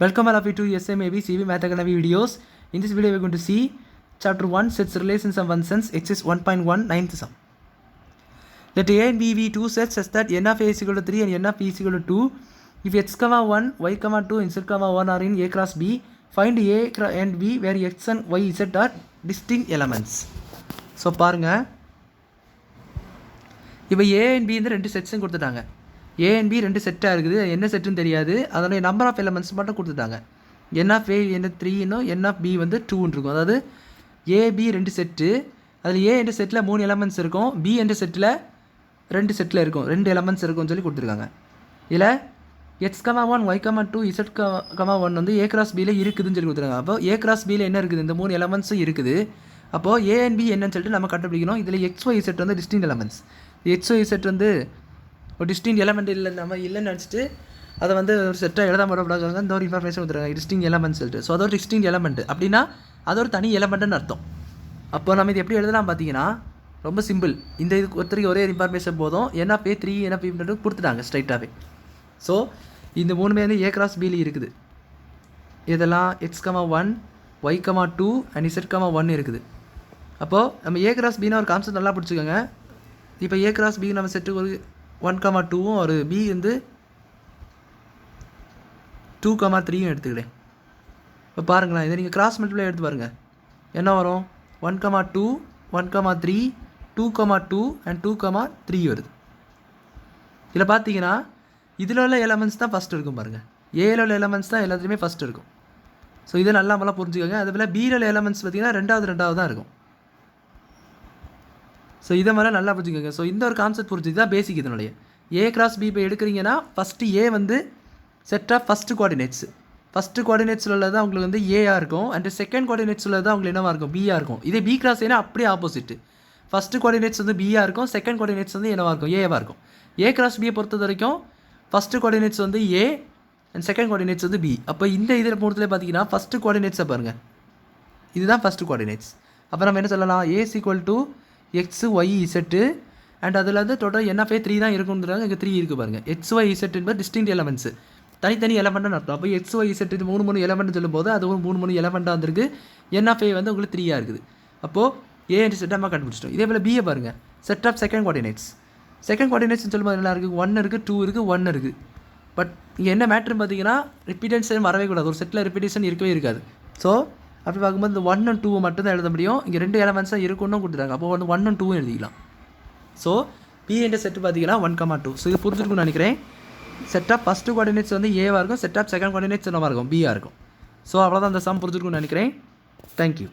Welcome all of you to SMAB CV Math Academy videos. In this video we are going to see chapter 1 sets relations and functions exercise 1.1 9th sum. Let A and B be two sets such that n of A is equal to 3 and n of B is equal to 2. If x, 1, y, 2 and z, 1 are in A cross B, find A and B where x and y, z are distinct elements. So பாருங்க இப்போ A and B இந்த ரெண்டு செட்ஸும் கொடுத்துட்டாங்க. A and B ரெண்டு செட்டாக இருக்குது, என்ன செட்டுன்னு தெரியாது, அதனுடைய நம்பர் ஆஃப் எலமெண்ட்ஸ் மட்டும் கொடுத்துட்டாங்க. n of A என்ன 3ன்னு n of B வந்து 2ன்னு இருக்கும். அதாவது AB ரெண்டு செட்டு, அதில் A என்ற செட்டில் 3 எலமெண்ட்ஸ் இருக்கும், B என்ற செட்டில் ரெண்டு செட்டில் இருக்கும், 2 எலமெண்ட்ஸ் இருக்கும்னு சொல்லி கொடுத்துருக்காங்க. இதில் x,1 y,2 z,1 வந்து A cross Bயில் இருக்குதுன்னு சொல்லி கொடுத்துருக்காங்க. அப்போ A cross Bயில் என்ன இருக்குது, இந்த 3 எலமெண்ட்ஸும் இருக்குது. அப்போது A and B என்னன்னு சொல்லிட்டு நம்ம கண்டுபிடிக்கணும். இதில் XY Z வந்து டிஸ்டிங்க் எலமெண்ட்ஸ். XY Z வந்து ஒரு டிஸ்டிங்க் எலமெண்ட் இல்லை, நம்ம இல்லைன்னு நினச்சிட்டு அதை வந்து ஒரு செட்டாக எழுதாம வரக்கூடாது. இந்த ஒரு இன்ஃபர்மேஷன் கொடுத்துருக்காங்க, டிஸ்டிங்க் எலமெண்ட்ஸ் சொல்லிட்டு. ஸோ அது ஒரு டிஸ்டிங்க் எலமெண்ட் அப்படின்னா அது ஒரு தனி எலமெண்ட்டுன்னு அர்த்தம். அப்போ நம்ம இது எப்படி எழுதலாம் பார்த்தீங்கன்னா ரொம்ப சிம்பிள். இந்த இது ஒருத்தருக்கு ஒரே இன்ஃபர்மேஷன் போதும். என்ன பே 3 என்ன பே கொடுத்துட்டாங்க ஸ்ட்ரைட்டாகவே. ஸோ இந்த 3 வந்து A cross Bயில் இருக்குது. இதெல்லாம் x,1 y,2 அண்ட் z,1 இருக்குது. அப்போது நம்ம A cross Bன்னு ஒரு கான்செப்ட் நல்லா பிடிச்சிக்கோங்க. இப்போ A cross B நம்ம செட்டுக்கு ஒரு 1,2வும் ஒரு B வந்து 2,3யும் எடுத்துக்கிறேன். இப்போ பாருங்களேன், இதை நீங்கள் கிராஸ் மல்டிப்ளை எடுத்து பாருங்கள், என்ன வரும்? 1,2 1,3 2,2 அண்ட் 2,3 வருது. இதில் பார்த்தீங்கன்னா இதில் உள்ள எலமெண்ட்ஸ் தான் ஃபஸ்ட் இருக்கும் பாருங்கள். ஏல உள்ள எலமெண்ட்ஸ் தான் எல்லாத்துலேயுமே ஃபஸ்ட் இருக்கும். ஸோ இதை நல்லா நம்மளாம் புரிஞ்சுக்கோங்க. அதுபோல் பியில் உள்ள எலமெண்ட்ஸ் பார்த்தீங்கன்னா ரெண்டாவது தான் இருக்கும். ஸோ இதை மாதிரி நல்லா புரிஞ்சுக்கோங்க. ஸோ இந்த ஒரு கான்செப்ட் புரிஞ்சு தான் பேசிக். இதனுடைய A cross B இப்போ எடுக்கிறீங்கன்னா ஃபஸ்ட்டு A வந்து set of first coordinates. First கோஆர்டினேட்ஸில் உள்ளது தான் உங்களுக்கு வந்து ஏஆ இருக்கும், அண்ட் செகண்ட் கோஆர்டினேட்ஸ் உள்ளது தான் உங்களுக்கு என்னவாக இருக்கும், பிஆ இருக்கும். இதே B cross Aனா அப்படியே ஆப்போசிட். ஃபஸ்ட்டு கோஆர்டினேட்ஸ் வந்து பிஆ இருக்கும், செகண்ட் கோஆர்டினேட்ஸ் வந்து என்னவாக இருக்கும், ஏவாக இருக்கும். A cross B பொறுத்த வரைக்கும் ஃபஸ்ட்டு கோஆர்டினேட்ஸ் வந்து A அண்ட் செகண்ட் கோஆர்டினேட்ஸ் வந்து B. அப்போ இந்த இதில் பொறுத்தவரை பார்த்தீங்கன்னா ஃபஸ்ட்டு கோஆர்டினேட்ஸை பாருங்கள், இதுதான் ஃபஸ்ட்டு கோஆர்டினேட்ஸ். அப்போ நம்ம என்ன சொல்லலாம், A is equal to x, y, z and அதில் வந்து டோட்டல் n of A 3 தான் இருக்குன்றாங்க. இங்கே 3 இருக்குது பாருங்கள். x, y, z என்பது டிஸ்டிங்க் எலமெண்ட்ஸு, தனித்தனி எலமெண்ட்டுன்னு அர்த்தம். அப்போ x, y, z இது 3 எலமெண்ட்னு சொல்லும்போது அது ஒரு 3 எலமெண்ட்டாக வந்திருக்கு. n of A வந்து உங்களுக்கு 3 இருக்குது. அப்போது A அண்ட் Z நம்ம கண்டுபிடிச்சிட்டோம். இதே போல் பிஏ பாருங்கள், set of second coordinates. Second கோஆர்டினேட்ஸ்னு சொல்லும்போது என்ன இருக்குது, 1 இருக்குது, 2 இருக்குது, 1 இருக்குது. பட் இங்கே என்ன மேட்ருன்னு பார்த்தீங்கன்னா ரிப்பீட்டேஷன் வரவே கூடாது, ஒரு செட்டில் ரிப்பீட்டேஷன் இருக்கவே இருக்காது. ஸோ அப்படி பார்க்கும்போது இந்த 1 and 2 மட்டும் தான் எழுத முடியும். இங்கே 2 எலமெண்ட்ஸ் தான் இருக்குன்னு கொடுத்துட்டாங்க. அப்போ வந்து 1 and 2 எழுதிக்கலாம். ஸோ P என்ற செட்டு பார்த்தீங்கன்னா 1,2. ஸோ இது புரிஞ்சுருக்குன்னு நினைக்கிறேன். செட் ஆஃப் ஃபஸ்ட்டு கோஆர்டினேட்ஸ் வந்து ஏவாக இருக்கும், செட் ஆஃப் செகண்ட் கோஆர்டினேட்ஸ் என்னவாக இருக்கும், பிஆ இருக்கும். ஸோ அவ்வளோதான் அந்த சம் புரிஞ்சுருக்குன்னு நினைக்கிறேன். தேங்க்யூ.